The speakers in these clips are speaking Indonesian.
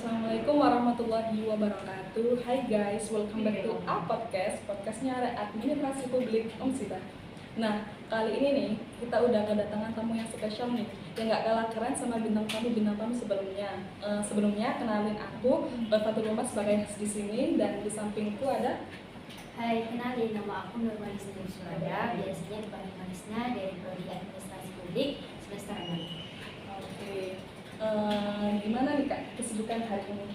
Assalamualaikum warahmatullahi wabarakatuh. Hai guys, welcome back to our podcast. Podcastnya Administrasi Publik Umsita. Nah, kali ini nih kita udah kedatangan tamu yang spesial nih, yang gak kalah keren sama bintang tamu sebelumnya. Sebelumnya kenalin aku Fatul Umar sebagai host di sini, dan di sampingku ada. Hai, kenalin, nama aku Nurmanisna Surada, biasanya dipanggil Manisna dari Prodi Administrasi Publik semester 6. Oke, gimana nih Kak kesibukan hari ini?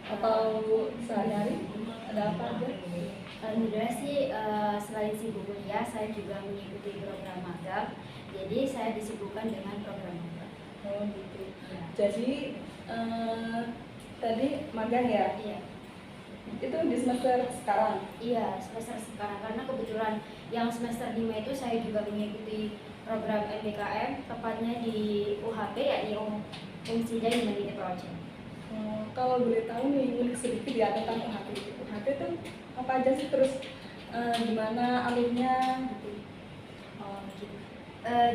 Atau sehari-hari ada apa aja? Alhamdulillah sih, selain sibuk kuliah, saya juga mengikuti program magang. Jadi saya disibukkan dengan program magang. Oh gitu. Jadi tadi magang ya? Iya. Itu di semester sekarang? Iya, semester sekarang, karena kebetulan yang semester 5 itu saya juga mengikuti program MBKM, tepatnya di UHP, yakni Umsida Humanity Project. Kalau boleh tahu nih, ngulik sedikit ya tentang UHP. UHP itu apa aja sih, terus gimana alurnya gitu? Oh, gitu.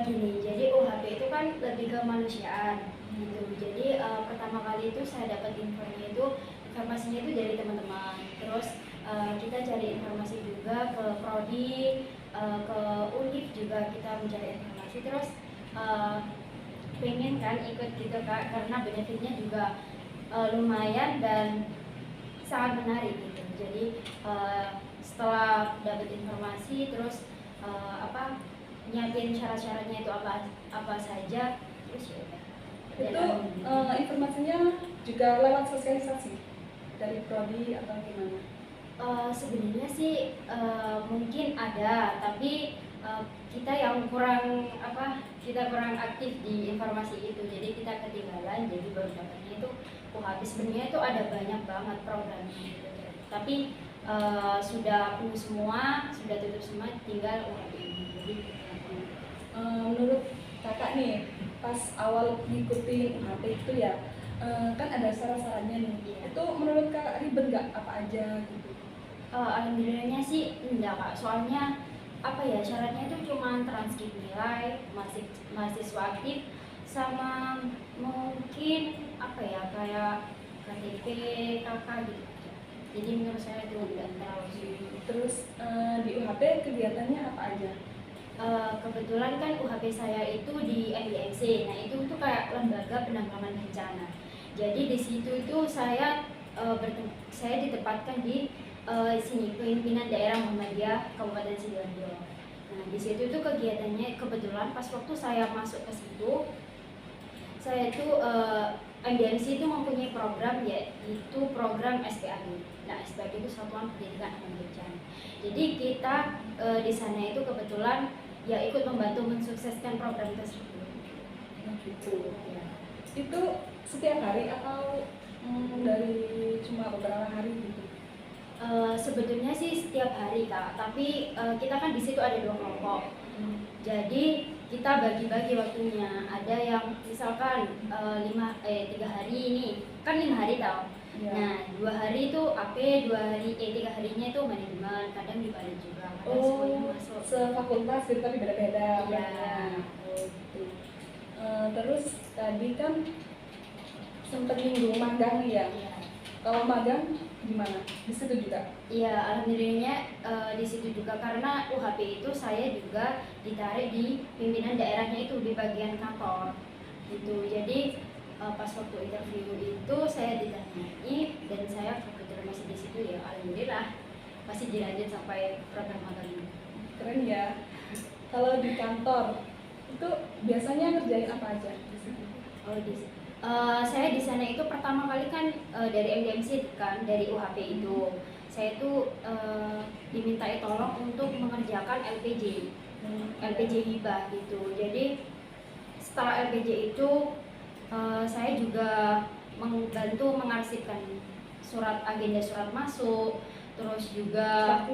Gini, jadi UHP itu kan lebih ke kemanusiaan gitu. Jadi pertama kali itu saya dapat informasinya itu dari teman-teman. Terus kita cari informasi juga ke prodi, ke univ juga kita mencari informasi. Terus pengen kan ikut gitu Kak, karena benefitnya juga lumayan dan sangat menarik gitu. Jadi setelah dapat informasi, terus nyiapin syarat-syaratnya itu apa saja, terus ya udah. Itu informasinya juga lewat sosialisasi dari prodi atau gimana? Sebenarnya sih mungkin ada, tapi kita yang kurang aktif di informasi itu, jadi kita ketinggalan, jadi baru dapatnya itu habis. Sebenarnya itu ada banyak banget programnya gitu, tapi sudah penuh semua, sudah tutup semua, tinggal UHP ini. Jadi menurut kakak nih, pas awal ngikutin UHP itu ya, kan ada syarat-syaratnya nih. Iya. Itu menurut kakak ribet nggak, apa aja gitu? Alhamdulillahnya sih enggak Kak, soalnya syaratnya itu cuma transkrip nilai, mahasiswa aktif, sama mungkin kayak KTP, KK gitu. Jadi menurut saya itu enggak terlalu sulit. Terus di UHP kegiatannya apa aja? Kebetulan kan UHP saya itu di MIMC, nah itu tuh kayak lembaga penanggulangan bencana. Jadi di situ itu saya ditempatkan di sini pimpinan daerah Muhammadiyah Kabupaten Sidoarjo. Nah di situ itu kegiatannya, kebetulan pas waktu saya masuk ke situ, saya itu MDMC itu mempunyai program, yaitu program SPAD. Nah SPAD itu Satuan Pendidikan Aman Bencana. Jadi kita di sana itu kebetulan ya ikut membantu mensukseskan program tersebut. Gitu. Ya. Itu setiap hari atau dari cuma beberapa hari gitu? Sebetulnya sih setiap hari Kak, tapi kita kan di situ ada 2 kelompok. Jadi kita bagi-bagi waktunya. Ada yang misalkan 3 hari ini, kan 5 hari tau. Ya. Nah 2 hari itu AP, 3 harinya itu manajemen, kadang dibalik juga, kadang semuanya masuk. Sefakultas gitu tapi beda-beda. Iya. Oh gitu. Terus tadi kan sempat nyinggung magang ya. Iya. Kalau magang gimana? Di situ juga? Iya, alhamdulillahnya di situ juga, karena UHP itu saya juga ditarik di pimpinan daerahnya itu di bagian kantor gitu. Jadi pas waktu interview itu saya ditanyai dan saya kebetulan masih di situ, ya alhamdulillah masih dilanjut sampai program magang ini. Keren ya. Kalau di kantor itu biasanya ngerjain apa aja di situ? Saya di sana itu pertama kali kan dari MDMC kan, dari UHP itu saya itu dimintai tolong untuk mengerjakan LPJ hibah gitu. Jadi setelah LPJ itu saya juga membantu mengarsipkan agenda surat masuk, terus juga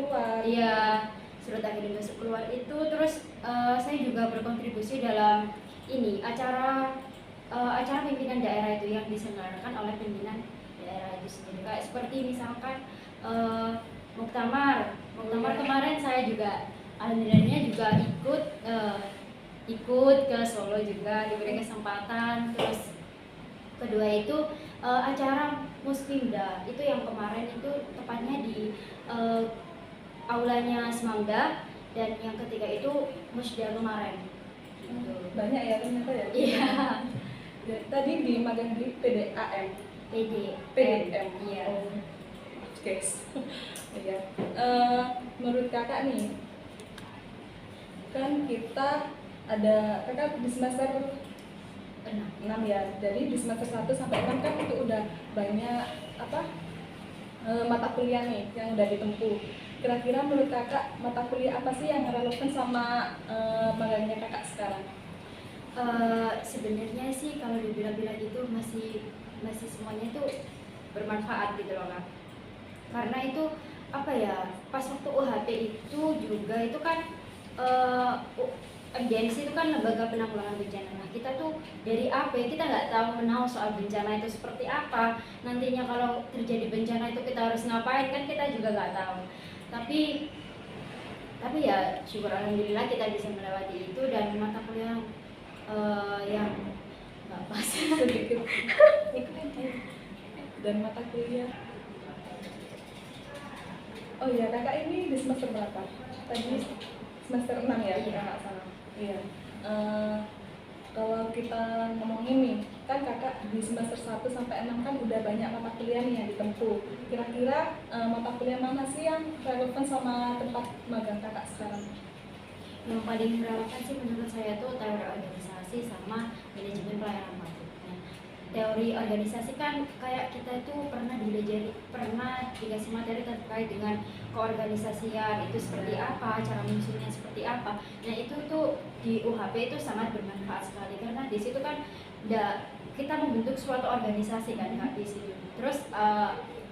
surat agenda masuk keluar itu. Terus saya juga berkontribusi dalam acara pimpinan daerah itu yang diselenggarakan oleh pimpinan daerah itu sendiri. Kayak seperti misalkan muktamar kemarin saya juga alhamdulillahnya juga ikut ke Solo juga, diberi kesempatan. Terus Kedua itu acara Muspimda, itu yang kemarin itu tepatnya di aulanya Semangga, dan yang ketiga itu Musda kemarin. Gitu. Banyak ya ternyata ya. Iya. Tadi di magang di PDAM. PDM. Iya. Oh, guys. Iya. Menurut kakak nih, kan kita ada kakak di semester 6 ya. Jadi di semester 1 sampai 6 kan itu udah banyak mata kuliah nih yang udah ditempuh. Kira-kira menurut kakak mata kuliah apa sih yang relevan sama magangnya kakak sekarang? Sebenarnya sih kalau dibilang-bilang itu masih semuanya itu bermanfaat gitu loh Kak. Karena itu apa ya, pas waktu UHP itu juga itu kan MDMC itu kan lembaga penanggulangan bencana. Nah kita tuh dari apa ya, kita nggak tahu menahu soal bencana itu seperti apa. Nantinya kalau terjadi bencana itu kita harus ngapain, kan kita juga nggak tahu. Tapi ya syukur alhamdulillah kita bisa melewati itu, dan mata kuliah yang nggak pas Sedikit. Dan mata kuliah. Oh iya, kakak ini di semester berapa? Tadi semester 6 ya, Iya. kakak salah. Iya. Kalau kita ngomongin nih, kan kakak di semester 1 sampai 6 kan udah banyak mata kuliah nih yang ditempuh. Kira-kira mata kuliah mana sih yang relevan sama tempat magang kakak sekarang? Yang paling relevan sih menurut saya tuh teori organisasi sama manajemen pelayanan publik. Nah, teori organisasi kan kayak kita itu pernah dikasih materi terkait dengan keorganisasian itu seperti apa, cara menyusunnya seperti apa. Nah itu tuh di UHP itu sangat bermanfaat sekali, karena di situ kan kita membentuk suatu organisasi kan Kak di situ. Terus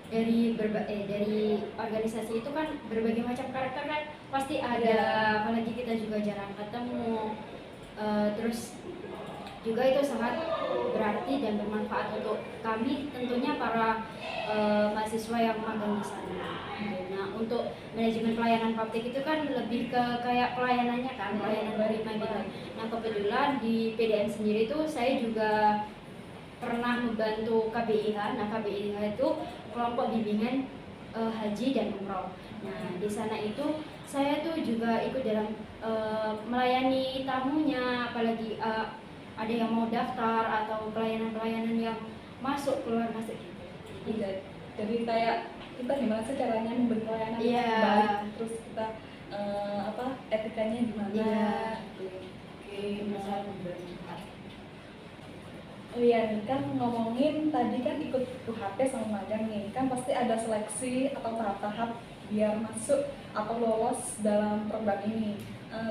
dari organisasi itu kan berbagai macam karakter kan pasti ada, apalagi kita juga jarang ketemu. Terus juga itu sangat berarti dan bermanfaat untuk kami tentunya para mahasiswa yang magang di sana. Nah untuk manajemen pelayanan publik itu kan lebih ke kayak pelayanannya kan, pelayanan prima gitu. Nah kebetulan di PDM sendiri itu saya juga pernah membantu KBIH. Nah KBIH itu kelompok bimbingan haji dan umroh. Nah di sana itu saya tuh juga ikut dalam melayani tamunya, apalagi ada yang mau daftar atau pelayanan-pelayanan yang keluar masuk gitu. Jadi kayak kita gimana sih caranya memberi pelayanan Iya. yang baik, terus kita etikanya gimana? Iya. Oke. Bisa bermanfaat. Oh iya nih, kan ngomongin tadi kan ikut UHP sama magang nih, kan pasti ada seleksi atau tahap-tahap biar masuk atau lolos dalam program ini.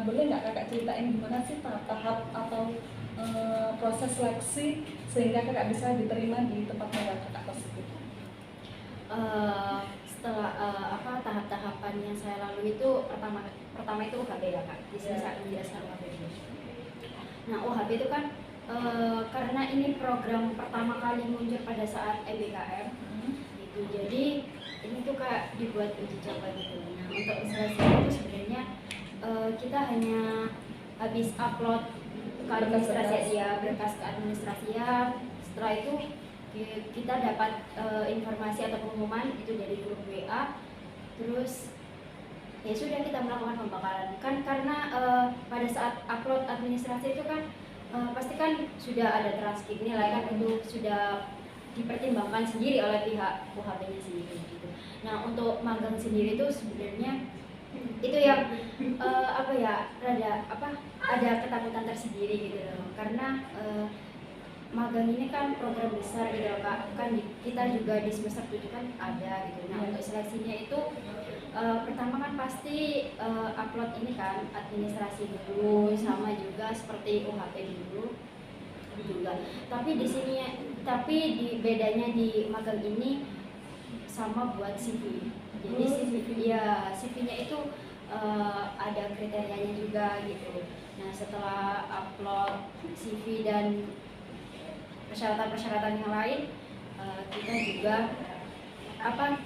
Boleh nggak kakak ceritain gimana sih tahap-tahap atau proses seleksi sehingga kakak bisa diterima di tempat magang kakak tersebut? Setelah tahap-tahapan yang saya lalui itu pertama itu UHB ya Kak. Di sini saya akan menjelaskan UHB dulu. Nah UHB itu kan karena ini program pertama kali muncul pada saat MBKM gitu, jadi ini tuh kayak dibuat uji coba gitu. Nah untuk seleksi itu sebenarnya kita hanya habis upload ke administrasi ya, berkas keadministrasian. Setelah itu kita dapat informasi atau pengumuman itu dari grup WA. Terus ya sudah kita melakukan pembakaran kan, karena pada saat upload administrasi itu kan pasti kan sudah ada transkrip nilai kan, itu sudah dipertimbangkan sendiri oleh pihak UHB-nya sendiri gitu. Nah untuk magang sendiri itu sebenarnya itu yang ada ketakutan tersendiri gitu loh, karena magang ini kan program besar gitu loh Kak, kan kita juga di semester 7 kan ada gitu. Nah untuk seleksinya itu pertama kan pasti upload ini kan administrasi dulu, sama juga seperti UHP dulu juga. Tapi bedanya di magang ini sama buat CV. Jadi CV-nya itu ada kriterianya juga gitu. Nah setelah upload CV dan persyaratan yang lain, kita juga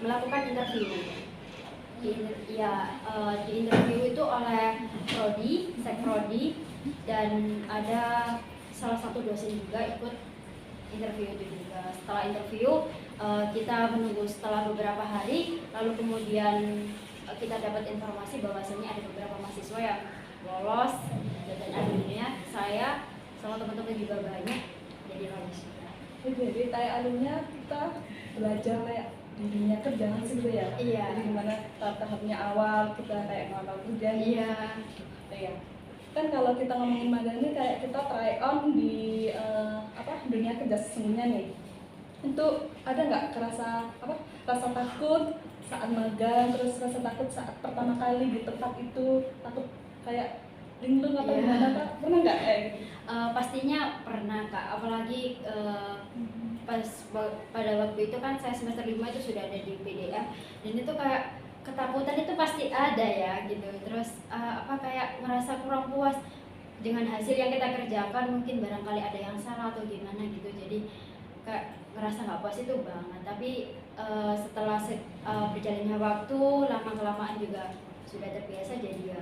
melakukan interview. Di interview itu oleh Sekprodi, dan ada salah satu dosen juga ikut interview itu juga. Setelah interview kita menunggu setelah beberapa hari, lalu kemudian kita dapat informasi bahwasanya ada beberapa mahasiswa yang lolos, dan alumninya saya sama teman-teman juga banyak jadi lolos juga. Jadi kayak alumni kita belajar kayak di dunia kerja sih gitu ya. Iya. Jadi gimana tahap-tahapnya awal kita kayak ngelamar kerja. Iya. Iya. Kan kalau kita ngomongin magang ini kayak kita try on di dunia kerja sesungguhnya nih. Itu ada nggak rasa takut saat magang, terus rasa takut saat pertama kali di tempat itu, takut kayak linglung apa gimana Kak? Pernah nggak kayak gitu? Pastinya pernah Kak, apalagi pada waktu itu kan saya semester 5 itu sudah ada di PDM, dan itu kayak ketakutan itu pasti ada ya gitu. Terus kayak ngerasa kurang puas dengan hasil yang kita kerjakan, mungkin barangkali ada yang salah atau gimana gitu. Jadi kayak ngerasa nggak puas itu banget. Tapi setelah berjalannya waktu, lama-kelamaan juga sudah terbiasa, jadi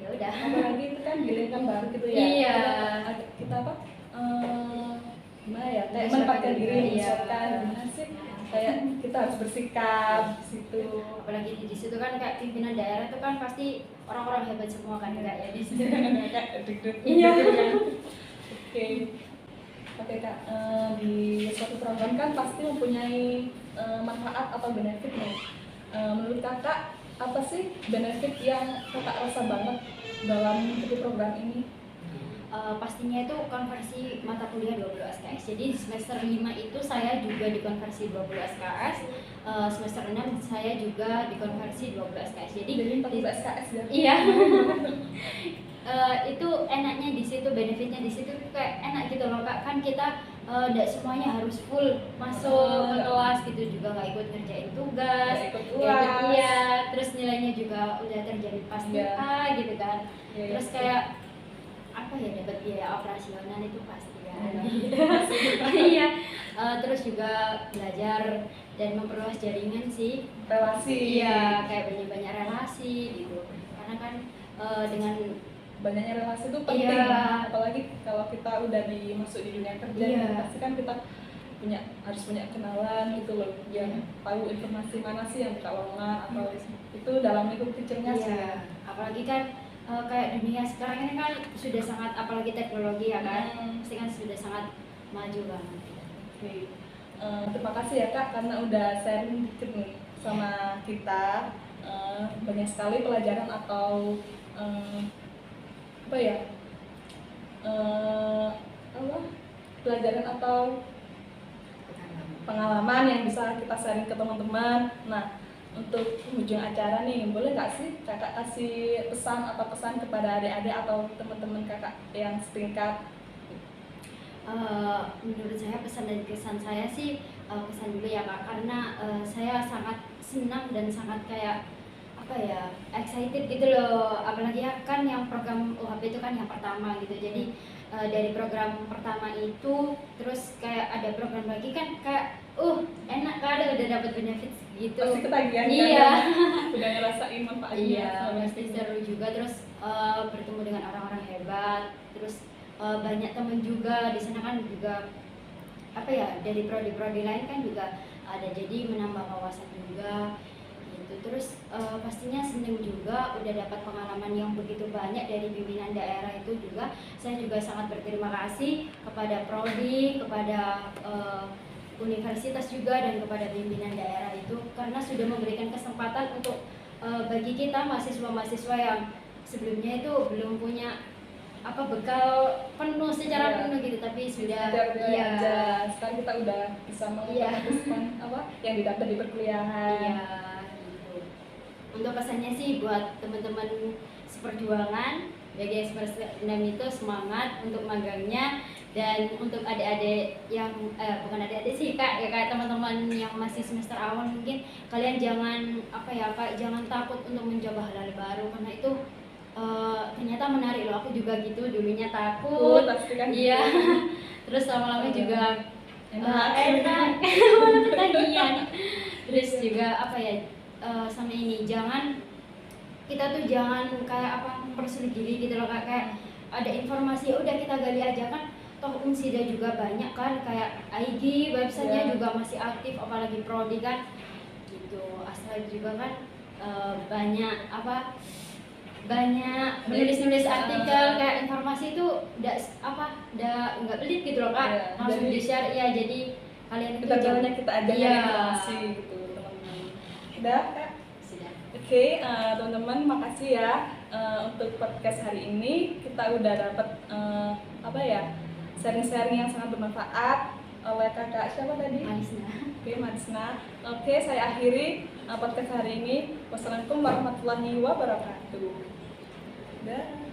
ya udah. Apalagi itu kan giliran baru gitu ya. Iya. Kita gimana ya? Kayak menempatkan diri, menyesuaikan gimana sih? Kayak kita harus bersikap di situ. Apalagi di situ kan kayak pimpinan daerah itu kan pasti orang-orang hebat semua kan, enggak ya di situ. Iya. Oke Kak, di suatu program kan pasti mempunyai manfaat atau benefit nih. Menurut Kakak, apa sih benefit yang Kakak rasa banget dalam mengikuti program ini? Pastinya itu konversi mata kuliah 20 SKS. Jadi di semester 5 itu saya juga dikonversi 20 SKS. Semester 6 saya juga dikonversi 20 SKS. Jadi 40 SKS ya? Iya. Itu enaknya di situ, benefitnya di situ kayak enak gitu loh Kak. Kan kita tidak semuanya harus full masuk ke kelas gitu, juga nggak ikut ngerjain tugas, iya, terus nilainya juga udah terjamin pasti A gitu kan. Terus kayak dapat biaya operasional itu pasti ya. Iya. Terus juga belajar dan memperluas jaringan sih, relasi. Iya, kayak banyak-banyak relasi gitu. Karena kan dengan banyaknya relasi itu penting, apalagi kalau kita udah masuk di dunia kerja, pasti kan kita harus punya kenalan gitu loh, yang tahu informasi mana sih yang buka lowongan atau itu dalam lingkup teachernya sih. Apalagi kan kayak dunia sekarang ini kan sudah sangat, apalagi teknologi ya kan, pasti kan sudah sangat maju banget. Terima kasih ya Kak karena udah sharing dikit nih sama kita. Banyak sekali pelajaran atau pelajaran atau pengalaman yang bisa kita sharing ke teman-teman. Nah, untuk penghujung acara nih, boleh nggak sih Kakak kasih pesan atau kesan kepada adik-adik atau teman-teman Kakak yang setingkat? Menurut saya pesan dan kesan saya sih, pesan dulu ya Kak, karena saya sangat senang dan sangat kayak excited gitu loh, apalagi ya kan yang program UHP itu kan yang pertama gitu. Jadi dari program pertama itu terus kayak ada program lagi kan kayak enak kan, udah dapat benefit gitu. Pasti ketagihan iya kan? Udah ngerasain manfaatnya. Iya, pasti seru juga. Terus bertemu dengan orang-orang hebat, terus banyak teman juga di sana kan, juga dari prodi-prodi lain kan juga ada, jadi menambah wawasan juga gitu. Terus pastinya senang juga udah dapat pengalaman yang begitu banyak dari pimpinan daerah itu juga. Saya juga sangat berterima kasih kepada prodi, kepada universitas juga, dan kepada pimpinan daerah itu karena sudah memberikan kesempatan untuk bagi kita mahasiswa-mahasiswa yang sebelumnya itu belum punya bekal penuh secara penuh gitu, tapi sudah sekarang kita udah bisa menghabiskan yang didapat di perkuliahan. Gitu. Untuk pesannya sih buat teman-teman seperjuangan bagi semester 6 itu semangat untuk magangnya, dan untuk adik-adik yang bukan adik-adik sih Kak, ya kayak teman-teman yang masih semester awal, mungkin kalian jangan jangan takut untuk mencoba hal-hal baru, karena itu ternyata menarik loh. Aku juga gitu dulunya takut. Iya. Terus lama-lama juga enak ketagihan. Terus juga sama ini, kita tuh jangan kayak mempersulit diri gitu loh Kak. Kayak ada informasi ya udah kita gali aja kan, toh Unsida juga banyak kan, kayak IG websitenya Iya. juga masih aktif, apalagi prodi kan gitu. Asal juga kan banyak menulis artikel kayak informasi itu nggak pelit gitu loh kak, Iya, langsung jadi di share ya, jadi kalian itu kita tahunya kita aja Iya. informasi gitu teman-teman. Udah Kak? sudah. Oke, teman-teman, makasih ya untuk podcast hari ini. Kita udah dapat sharing-sharing yang sangat bermanfaat oleh kakak siapa tadi? Manisnya. Oke, Manisna. Oke, saya akhiri podcast hari ini. Wassalamualaikum warahmatullahi wabarakatuh. Dah.